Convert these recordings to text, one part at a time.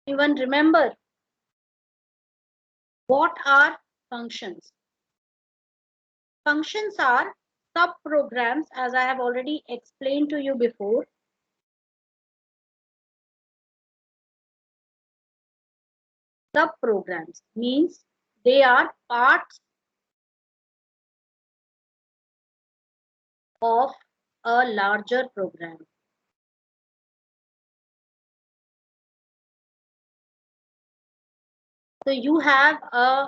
Even remember what are functions? Functions are sub-programs, as I have already explained to you before. Sub-programs means they are parts of a larger program. So you have a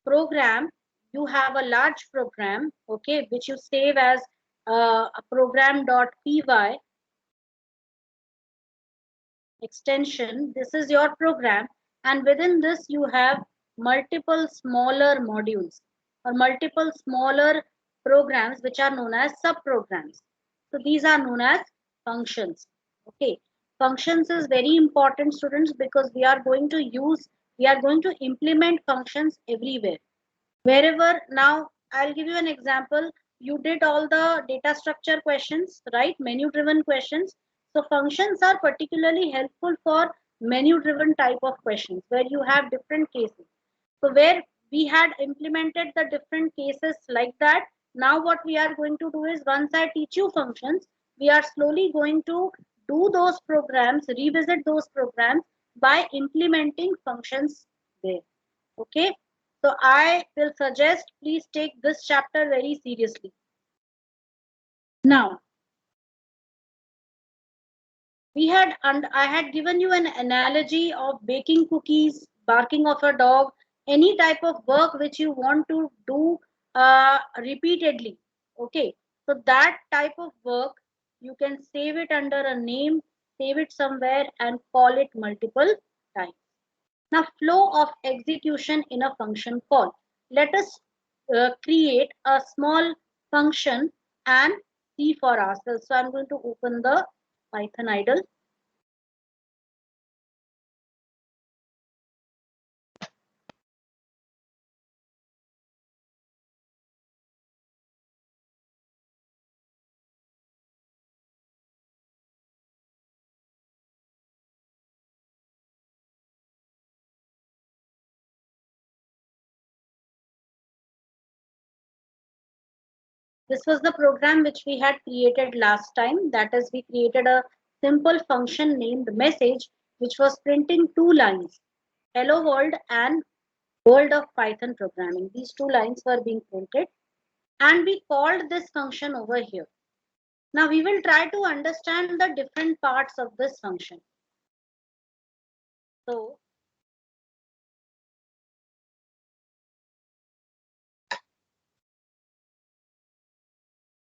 program, you have a large program, okay, which you save as a program.py extension. This is your program, and within this you have multiple smaller modules or multiple smaller programs which are known as subprograms. So these are known as functions. Okay, functions is very important, students, because we are going to implement functions everywhere. Wherever, now I'll give you an example. You did all the data structure questions, right? Menu driven questions. So functions are particularly helpful for menu driven type of questions where you have different cases. So where we had implemented the different cases like that, now what we are going to do is, once I teach you functions, we are slowly going to do those programs, revisit those programs by implementing functions there. Okay, so I will suggest please take this chapter very seriously. Now, I had given you an analogy of baking cookies, barking of a dog, any type of work which you want to do repeatedly. Okay, so that type of work you can save it under a name, save it somewhere, and call it multiple times. Now, flow of execution in a function call. Let us create a small function and see for ourselves. So I'm going to open the Python idle. This was the program which we had created last time. That is, we created a simple function named message, which was printing two lines, hello world and world of Python programming. These two lines were being printed, and we called this function over here. Now we will try to understand the different parts of this function. So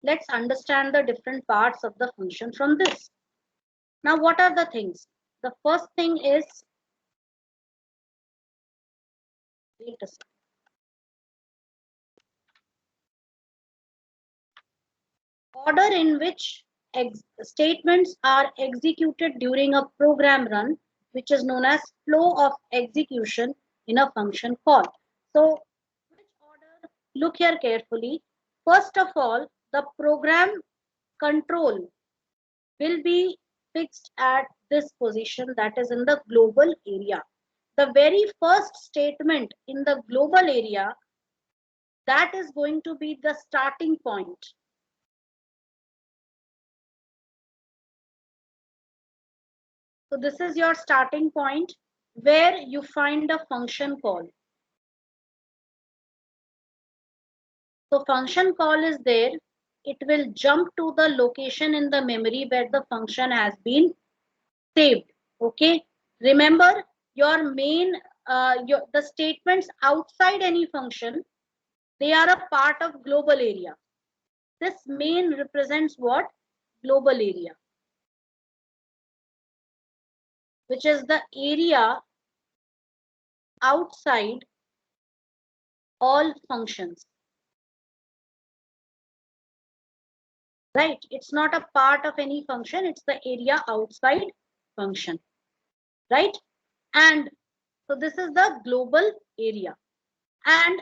let's understand the different parts of the function from this. Now, what are the things? The first thing is, wait a second. Order in which statements are executed during a program run, which is known as flow of execution in a function call. So, which order? Look here carefully. First of all, the program control will be fixed at this position, that is in the global area. The very first statement in the global area, that is going to be the starting point. So this is your starting point where you find a function call. So function call is there. It will jump to the location in the memory where the function has been saved. Okay. Remember, your main the statements outside any function, they are a part of global area. This main represents what? Global area, which is the area outside all functions. Right? It's not a part of any function, it's the area outside function. Right? And so this is the global area. And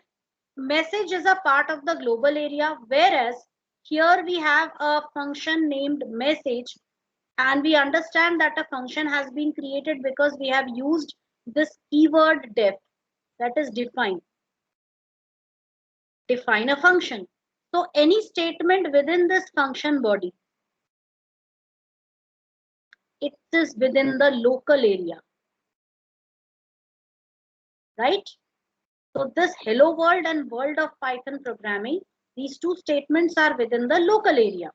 message is a part of the global area, whereas here we have a function named message, And we understand that a function has been created because we have used this keyword def, that is define. Define a function. So any statement within this function body, it is within the local area, right? So this hello world and world of Python programming, these two statements are within the local area.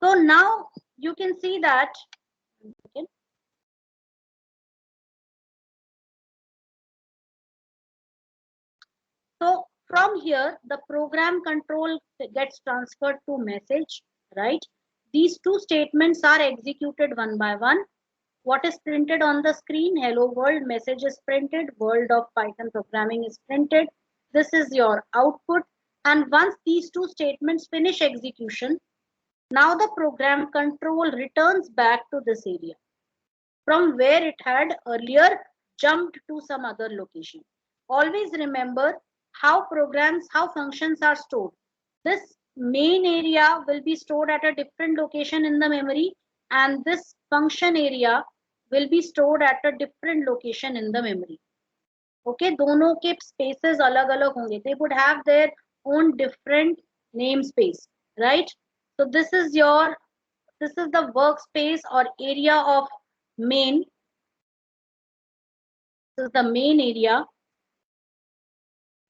So now you can see that, okay, so from here, the program control gets transferred to message, right? These two statements are executed one by one. What is printed on the screen? Hello world message is printed. World of Python programming is printed. This is your output. And once these two statements finish execution, now the program control returns back to this area from where it had earlier jumped to some other location. Always remember how programs, how functions are stored. This main area will be stored at a different location in the memory, and this function area will be stored at a different location in the memory. Okay, दोनों के spaces अलग अलग होंगे. They would have their own different namespace, right? So this is the workspace or area of main. This is the main area.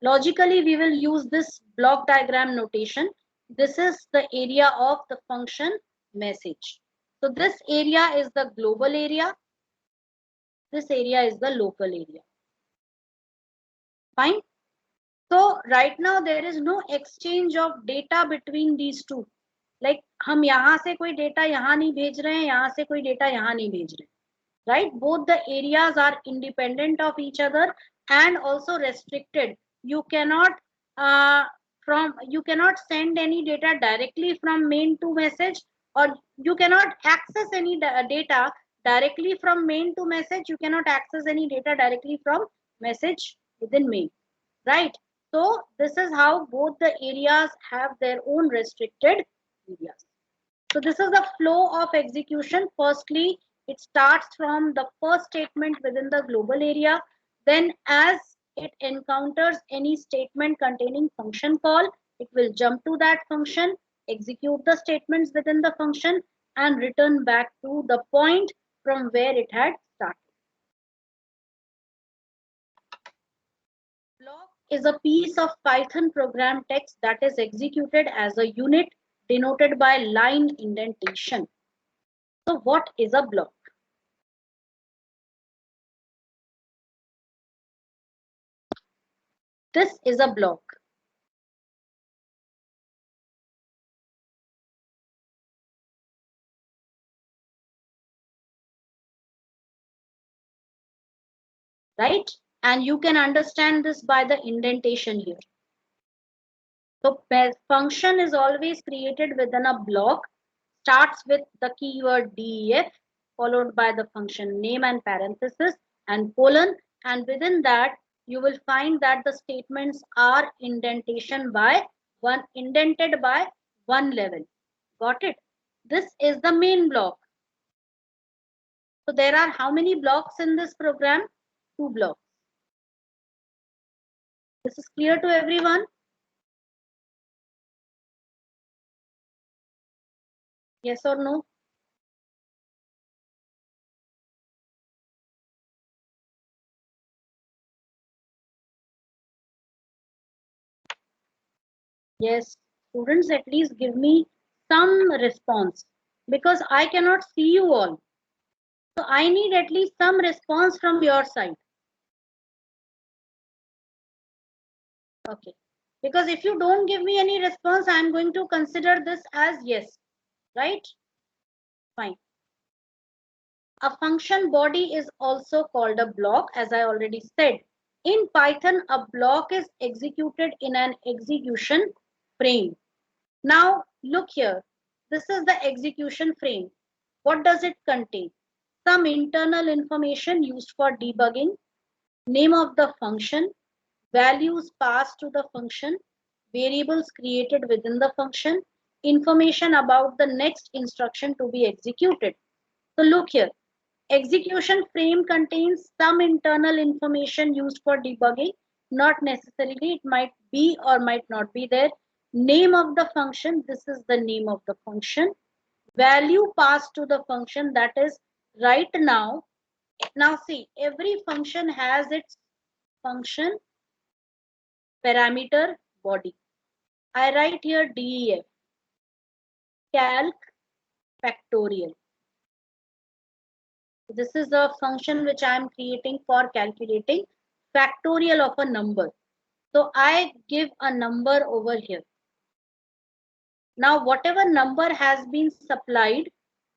Logically, we will use this block diagram notation. This is the area of the function message. So this area is the global area. This area is the local area. Fine. So right now there is no exchange of data between these two. Like हम यहाँ से कोई data यहाँ नहीं भेज रहे हैं, यहाँ से कोई data यहाँ नहीं भेज रहे हैं. Right? Both the areas are independent of each other and also restricted. You cannot you cannot send any data directly from main to message, or you cannot access any data directly from main to message. You cannot access any data directly from message within main, right? So this is how both the areas have their own restricted areas. So this is the flow of execution. Firstly, it starts from the first statement within the global area. Then as it encounters any statement containing function call, it will jump to that function, execute the statements within the function, and return back to the point from where it had started. Block is a piece of Python program text that is executed as a unit denoted by line indentation. So what is a block? This is a block. Right? And you can understand this by the indentation here. So function is always created within a block, starts with the keyword def, followed by the function name and parenthesis and colon, and within that you will find that the statements are indented by one level. Got it? This is the main block. So there are how many blocks in this program? 2 blocks. This is clear to everyone? Yes or no? Yes, students, at least give me some response because I cannot see you all. So I need at least some response from your side. Okay. Because if you don't give me any response, I am going to consider this as yes. Right? Fine. A function body is also called a block, as I already said. In Python, a block is executed in an execution frame. Now, look here. This is the execution frame. What does it contain? Some internal information used for debugging, name of the function, values passed to the function, variables created within the function, information about the next instruction to be executed. So look here. Execution frame contains some internal information used for debugging. Not necessarily, it might be or might not be there. Name of the function, this is the name of the function. Value passed to the function, that is right now. Now see, every function has its function parameter body. I write here DEF, calc factorial. This is a function which I am creating for calculating factorial of a number. So I give a number over here. Now whatever number has been supplied,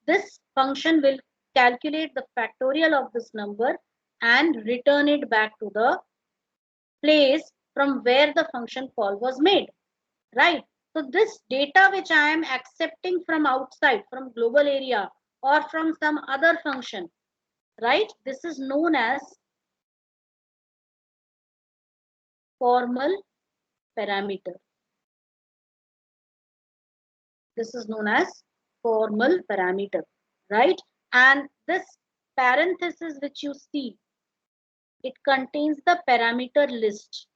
this function will calculate the factorial of this number and return it back to the place from where the function call was made, right? So this data which I am accepting from outside, from global area or from some other function, right? This is known as formal parameter. This is known as formal parameter, right? And this parenthesis which you see, it contains the parameter list.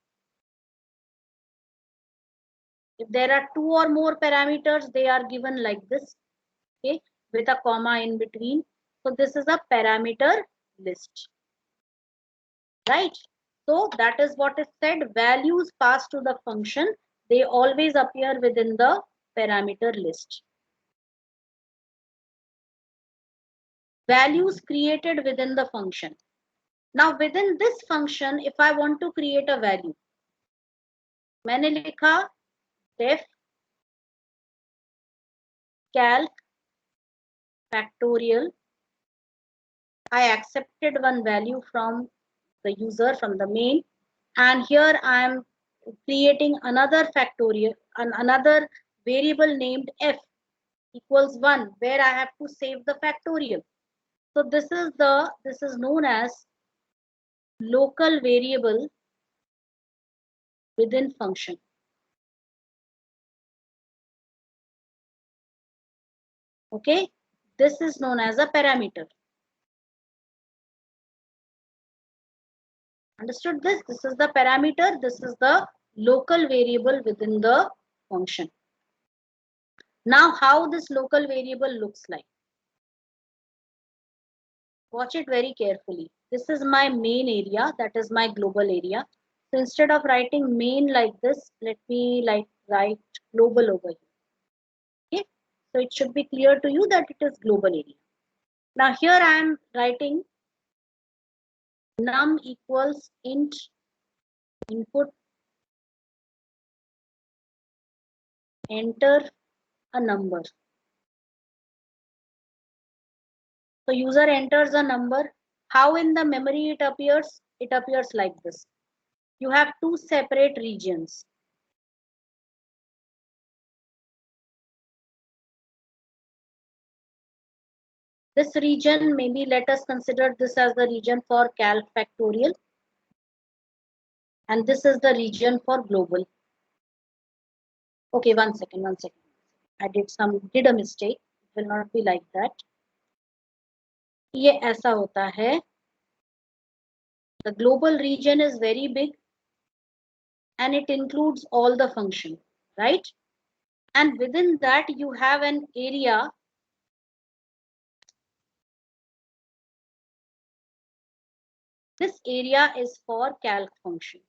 If there are two or more parameters, they are given like this, okay, with a comma in between. So this is a parameter list, right? So that is what is said. Values passed to the function, they always appear within the parameter list. Values created within the function. Now within this function, if I want to create a value, मैंने लिखा def calc factorial. I accepted one value from the user, from the main, and here I am creating another factorial, another variable named f equals 1, where I have to save the factorial. So this is known as local variable within function. Okay, this is known as a parameter. Understood this? This is the parameter. This is the local variable within the function. Now, how this local variable looks like? Watch it very carefully. This is my main area. That is my global area. So instead of writing main like this, let me write global over here. Okay. So it should be clear to you that it is global area. Now here I am writing num equals int input, enter a number. So user enters a number. How in the memory it appears? It appears like this. You have two separate regions. This region, maybe let us consider this as the region for calc factorial. And this is the region for global. Okay, one second. I did a mistake. It will not be like that. ये ऐसा होता है. The global region is very big and it includes all the function, right? And within that you have an area. This area is for calc function,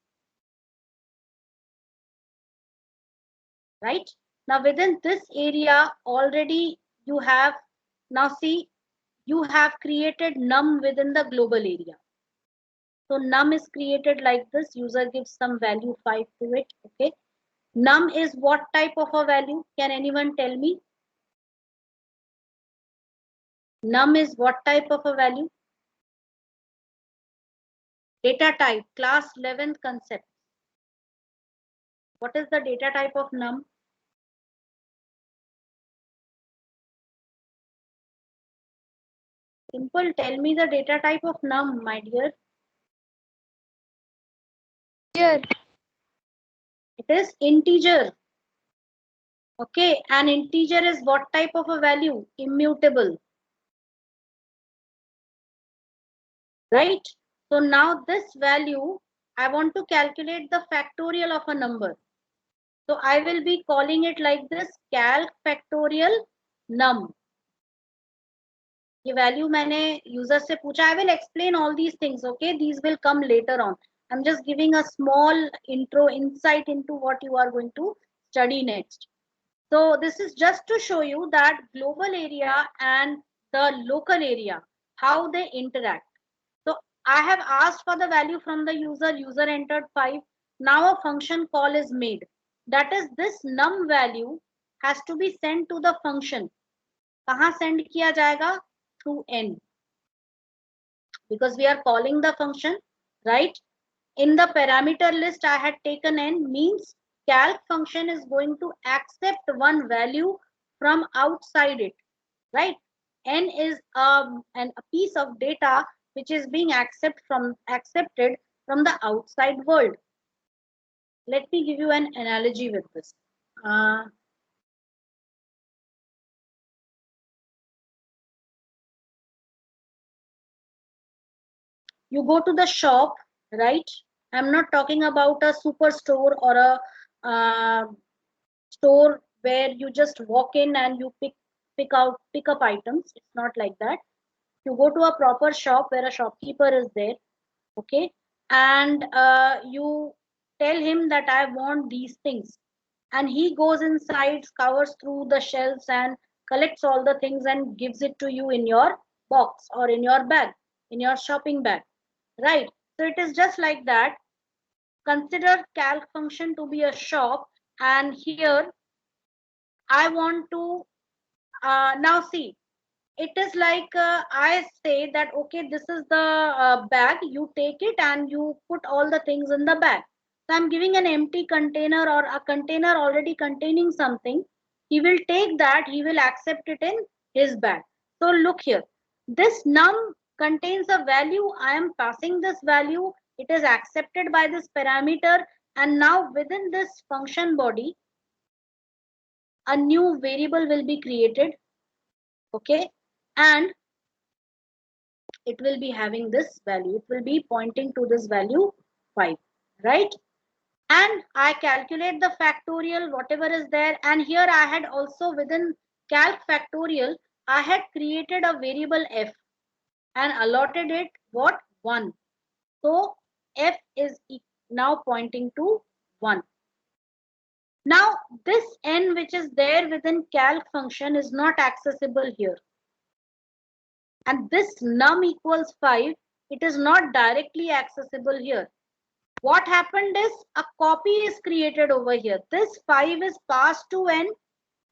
right? Now within this area already you have, now see, you have created num within the global area. So num is created like this. User gives some value 5 to it. Okay. Num is what type of a value? Can anyone tell me? Num is what type of a value? Data type, class 11th concept. What is the data type of num? Simple, tell me the data type of num, my dear. Here. It is integer. Okay, an integer is what type of a value? Immutable, right? So now this value, I want to calculate the factorial of a number. So I will be calling it like this, calc factorial num. ये value मैंने user से पूछा. I will explain all these things, okay? These will come later on. I'm just giving a small intro insight into what you are going to study next. So this is just to show you that global area and the local area, how they interact. So I have asked for the value from the user. User entered 5. Now a function call is made. That is, this num value has to be sent to the function. कहाँ send किया जाएगा? Through n, because we are calling the function, right? In the parameter list I had taken n, means calc function is going to accept one value from outside it, right? N is a piece of data which is being accepted from the outside world. Let me give you an analogy with this. uh, you go to the shop, right? I'm not talking about a superstore or a store where you just walk in and you pick up items. It's not like that. You go to a proper shop where a shopkeeper is there, okay? And you tell him that I want these things, and he goes inside, scours through the shelves and collects all the things and gives it to you in your box or in your bag, in your shopping bag, right? So it is just like that. Consider calc function to be a shop, and here I want to now see, it is like I say that okay, this is the bag, you take it and you put all the things in the bag. So I'm giving an empty container or a container already containing something. He will take that, he will accept it in his bag. So look here, this num contains a value. I am passing this value, it is accepted by this parameter, and now within this function body a new variable will be created, okay? And it will be having this value, it will be pointing to this value 5, right? And I calculate the factorial whatever is there, and here I had also within calc factorial I had created a variable f and allotted it what? 1. So f is now pointing to 1. Now this n which is there within calc function is not accessible here, and this num equals 5, it is not directly accessible here. What happened is a copy is created over here. This 5 is passed to n,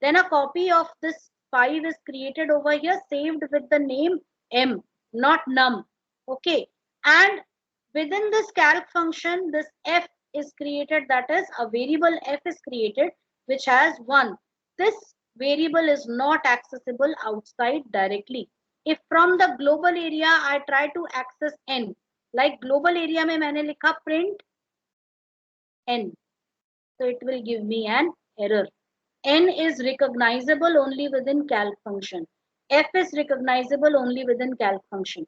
then a copy of this 5 is created over here, saved with the name m, not num. Okay, and within this calc function this f is created, that is a variable f is created which has 1. This variable is not accessible outside directly. If from the global area I try to access n, like global area में मैंने लिखा print n, so it will give me an error. N is recognizable only within calc function, f is recognizable only within calc function,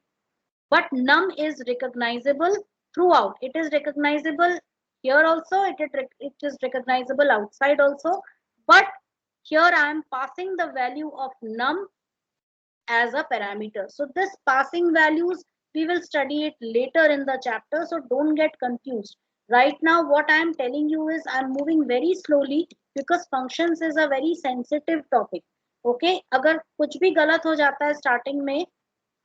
but num is recognizable throughout. It is recognizable here also, it is recognizable outside also, but here I am passing the value of num as a parameter. So this passing values, we will study it later in the chapter, so don't get confused. Right now what I am telling you is I am moving very slowly because functions is a very sensitive topic. Okay, अगर कुछ भी गलत हो जाता है starting में,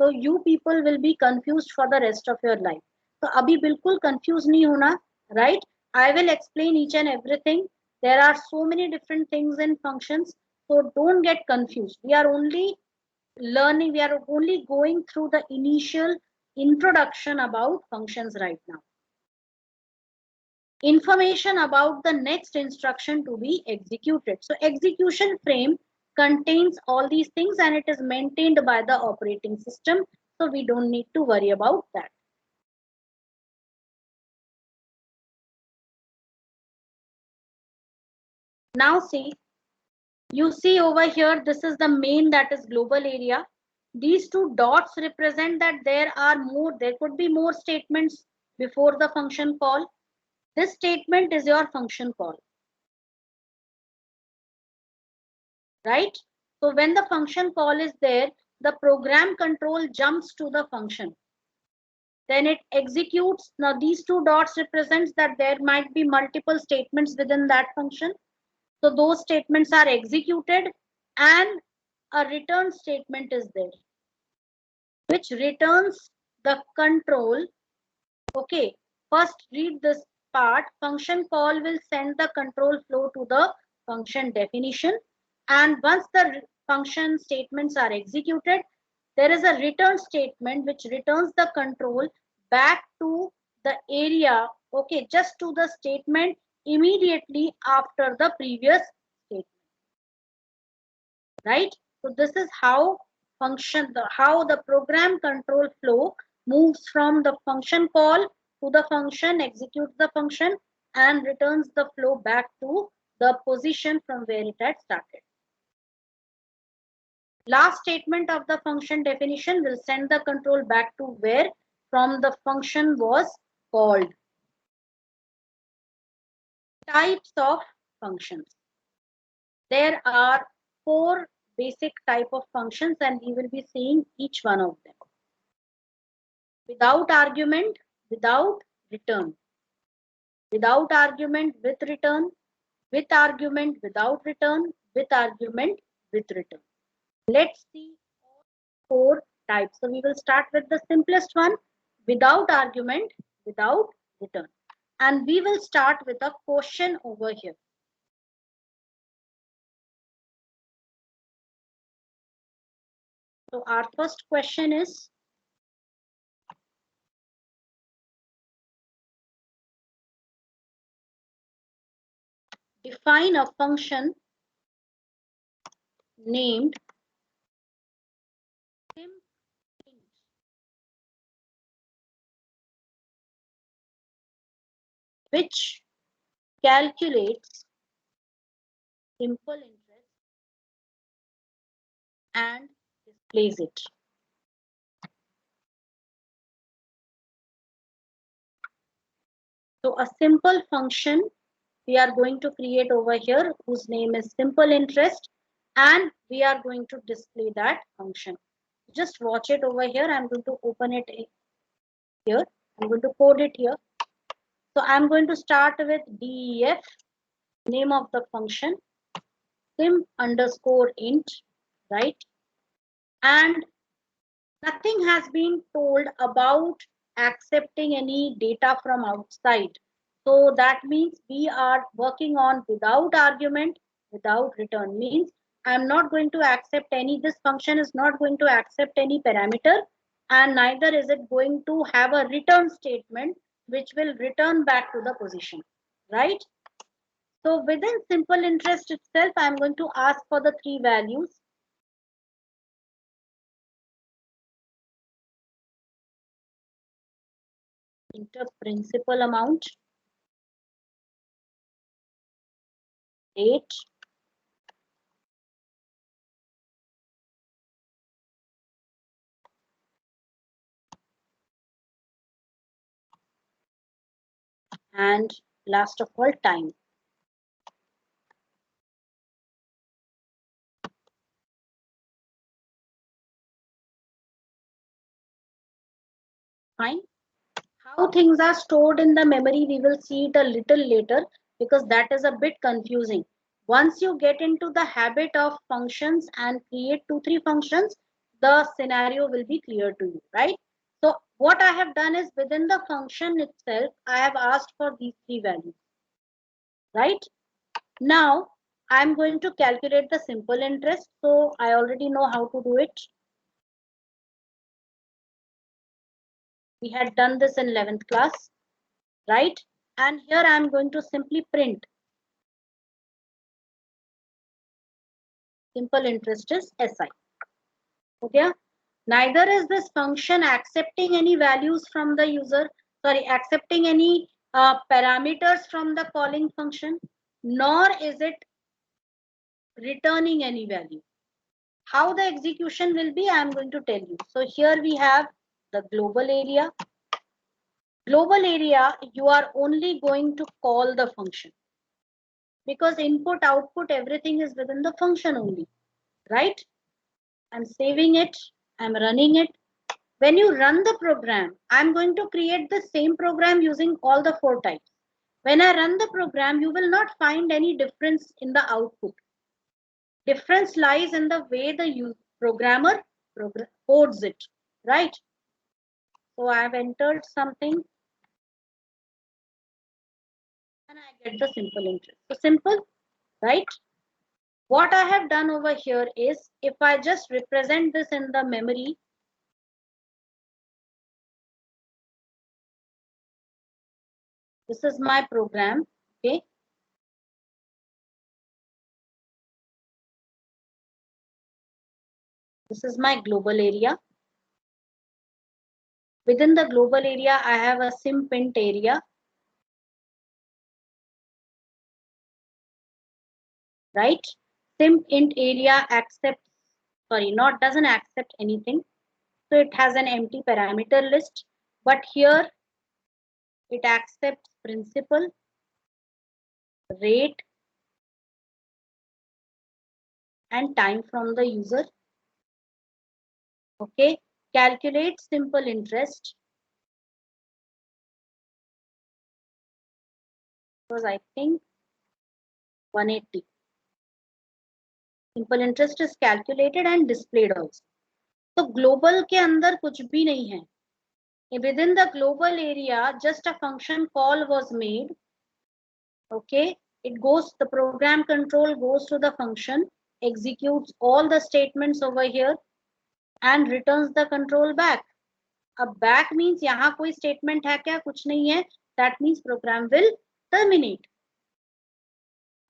so you people will be confused for the rest of your life. तो अभी बिल्कुल confused नहीं होना, right? I will explain each and everything. There are so many different things in functions, so don't get confused. We are only going through the initial introduction about functions right now. Information about the next instruction to be executed. So execution frame contains all these things and it is maintained by the operating system, so we don't need to worry about that. Now see, You see over here, this is the main, that is global area. These two dots represent that there could be more statements before the function call. This statement is your function call, right? So when the function call is there, the program control jumps to the function. Then it executes. Now these two dots represents that there might be multiple statements within that function. So those statements are executed and a return statement is there, which returns the control. Okay, first read this part. Function call will send the control flow to the function definition. And once the function statements are executed, there is a return statement which returns the control back to the area, okay, just to the statement immediately after the previous statement, right? So this is how how the program control flow moves from the function call to the function, executes the function, and returns the flow back to the position from where it had started. Last statement of the function definition will send the control back to where from the function was called. Types of functions. There are 4 basic type of functions and we will be seeing each one of them. Without argument, without return. Without argument, with return. With argument, without return. With argument, with return. Let's see all 4 types. So we will start with the simplest one, without argument, without return. And we will start with a question over here. So our first question is, define a function named simInt, which calculates simple interest and displays it. So a simple function we are going to create over here whose name is simple interest, and we are going to display that function. Just watch it over here. I'm going to open it here. I'm going to code it here. So I'm going to start with def, name of the function, sim underscore int, right? And nothing has been told about accepting any data from outside. So that means we are working on without argument, without return. Means I'm not going to accept any, this function is not going to accept any parameter, and neither is it going to have a return statement which will return back to the position, right? So within simple interest itself, I'm going to ask for the 3 values. Enter principal amount, date, and last of all, time. Fine. How things are stored in the memory, we will see it a little later because that is a bit confusing. Once you get into the habit of functions and create 2-3 functions, the scenario will be clear to you, right? So what I have done is within the function itself, I have asked for these 3 values, right? Now I'm going to calculate the simple interest. So I already know how to do it. We had done this in 11th class, right? And here I'm going to simply print simple interest is SI. Okay. Neither is this function accepting any values from the user, sorry, accepting any parameters from the calling function, nor is it returning any value. How the execution will be, I am going to tell you. So here we have the global area. Global area, you are only going to call the function because input, output, everything is within the function only, right? I'm saving it, I'm running it. When you run the program, I'm going to create the same program using all the 4 types. When I run the program, you will not find any difference in the output. Difference lies in the way the programmer codes it, right? So I have entered something and I get the simple interest. So simple, right? What I have done over here is if I just represent this in the memory, this is my program, okay? This is my global area. Within the global area, I have a simpint area, right? Simpint area accepts, sorry, not doesn't accept anything. So it has an empty parameter list, but here it accepts principal, rate, and time from the user. Okay, calculate simple interest. Because I think 180. Simple interest is calculated and displayed also. So global के अंदर कुछ भी नहीं है. Within the global area, just a function call was made. Okay, it goes, the program control goes to the function, executes all the statements over here, and returns the control back. अब back means यहाँ कोई statement है क्या? कुछ नहीं है. That means program will terminate.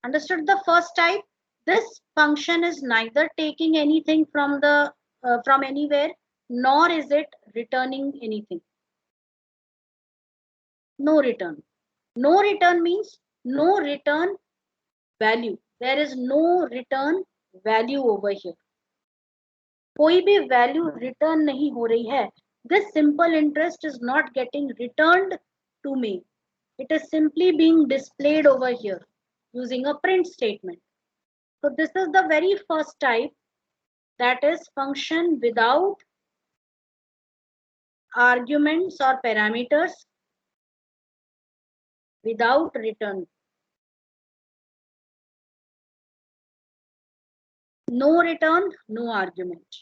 Understood the first type? This function is neither taking anything from the from anywhere, nor is it returning anything. No return. No return means no return value. There is no return value over here. कोई भी value return नहीं हो रही है. This simple interest is not getting returned to me. It is simply being displayed over here using a print statement. So this is the very first type, that is function without arguments or parameters, without return. No return, no argument.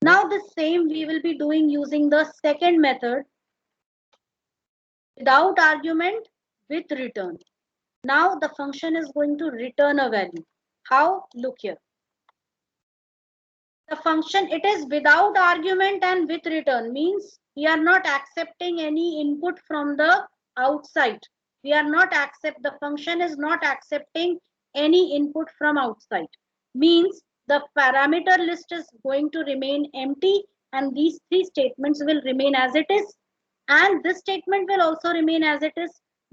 Now the same we will be doing using the second method, without argument with return. Now the function is going to return a value. How? Look here. The function, it is without argument and with return, means we are not accepting any input from the outside. We are not the function is not accepting any input from outside. Means the parameter list is going to remain empty and these 3 statements will remain as it is. And this statement will also remain as it is,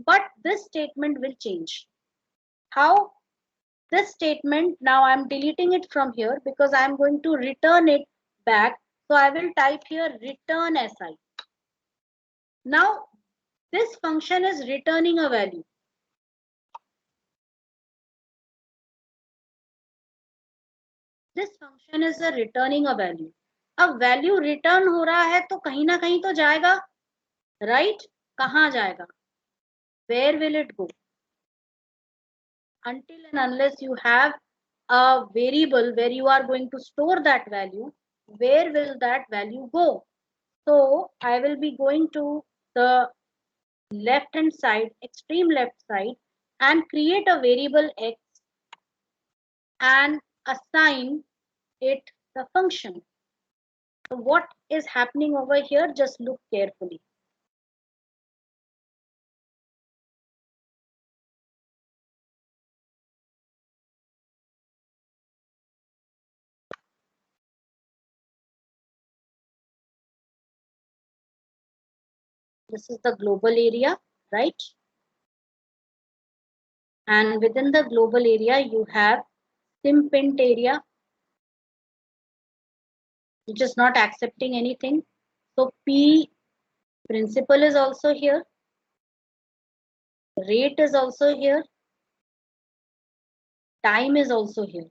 but this statement will change. How? This statement, now I'm deleting it from here because I'm going to return it back. So I will type here return si. Now this function is returning a value. This function is returning a value. अब value return हो रहा है तो कहीं ना कहीं तो जाएगा, right? कहाँ जाएगा? Where will it go? Until and unless you have a variable where you are going to store that value, where will that value go? So I will be going to the left hand side, extreme left side, and create a variable x and assign it the function. So what is happening over here? Just look carefully. This is the global area, right? And within the global area, you have Simp int area, which is not accepting anything. So P principal is also here. Rate is also here. Time is also here.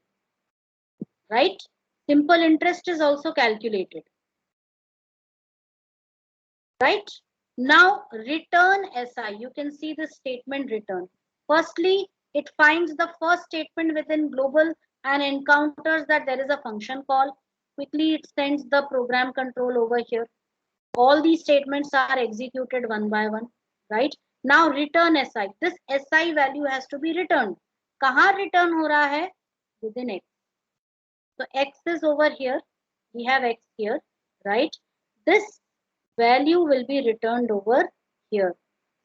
Right? Simple interest is also calculated. Right? Now return SI. You can see the statement return. Firstly, it finds the first statement within global and encounters that there is a function call. Quickly, it sends the program control over here. All these statements are executed one by one. Right? Now return SI. This SI value has to be returned. कहाँ return हो रहा है? Within X. So X is over here. We have X here. Right? This value will be returned over here.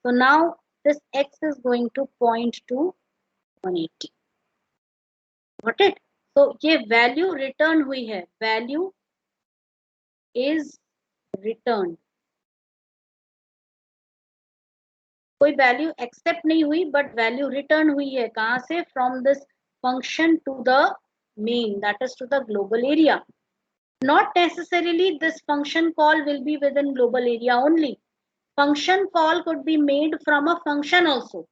So now this X is going to point to 180. Got it? So ये value return हुई है. Value is returned. कोई value accept नहीं हुई but value return हुई है. कहां से? From this function to the main, that is to the global area. Not necessarily this function call will be within global area only. Function call could be made from a function also.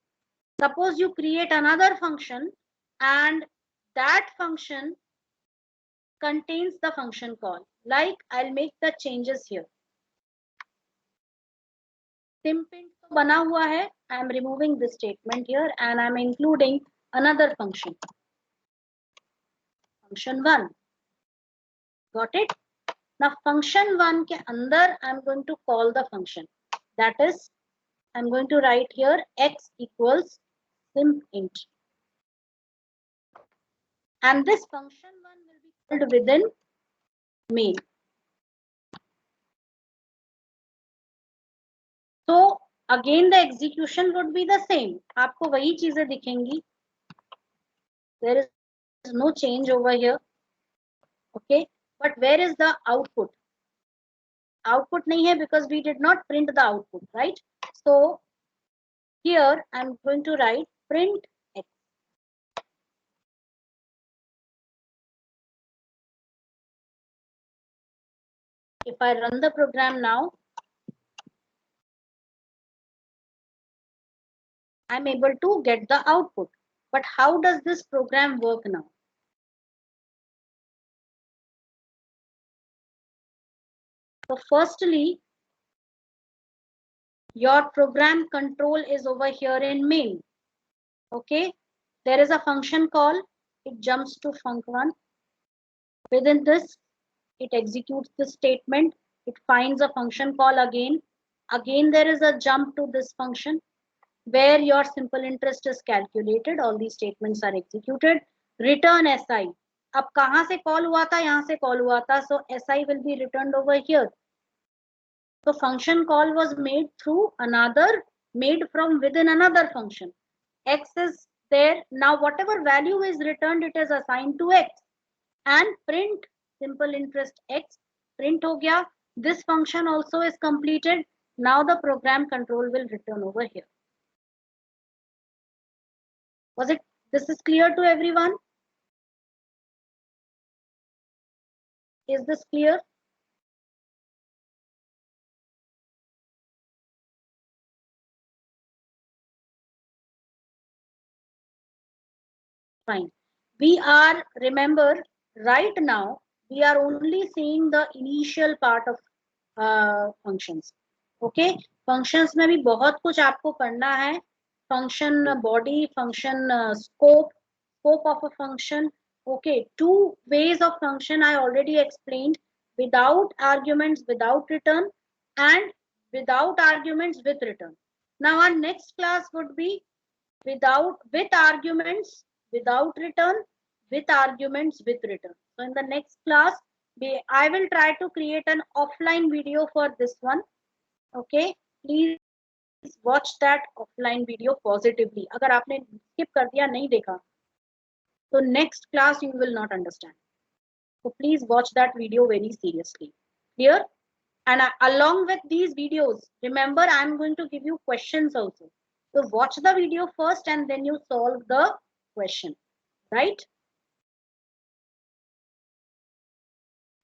Suppose you create another function and that function contains the function call. Like I'll make the changes here. Simpint तो बना हुआ है. I am removing this statement here and I am including another function. Function 1. Got it? Now function 1 के अंदर I am going to call the function. That is, I am going to write here x equals simpint. And this function 1 will be called within main. So again the execution would be the same. आपको वही चीजें दिखेंगी. There is no change over here. Okay, but where is the output? Output nahi hai because we did not print the output, right? So here I'm going to write print x. If I run the program now, I'm able to get the output. But how does this program work now? So firstly, your program control is over here in main. Okay, there is a function call. It jumps to func1. Within this, it executes the statement. It finds a function call again. Again, there is a jump to this function where your simple interest is calculated. All these statements are executed. Return SI. अब कहाँ से call हुआ था? यहाँ से call हुआ था. So SI will be returned over here. So function call was made through another, made from within another function. X is there. Now whatever value is returned, it is assigned to X. And print simple interest X. Print हो गया. This function also is completed. Now the program control will return over here. Was it? This is clear to everyone? Is this clear? Fine. We are, remember, right now, we are only seeing the initial part of functions. Okay? Functions में भी बहुत कुछ आपको पढ़ना है. Function body, function scope, scope of a function. Okay, two ways of function I already explained: without arguments, without return, and without arguments, with return. Now our next class would be with arguments, without return, with arguments, with return. So in the next class, I will try to create an offline video for this one. Okay, please watch that offline video positively. अगर आपने skip कर दिया, नहीं देखा, so next class you will not understand. So please watch that video very seriously. Clear? And along with these videos, remember I am going to give you questions also. So watch the video first and then you solve the question, right?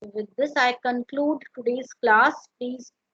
With this, I conclude today's class. Please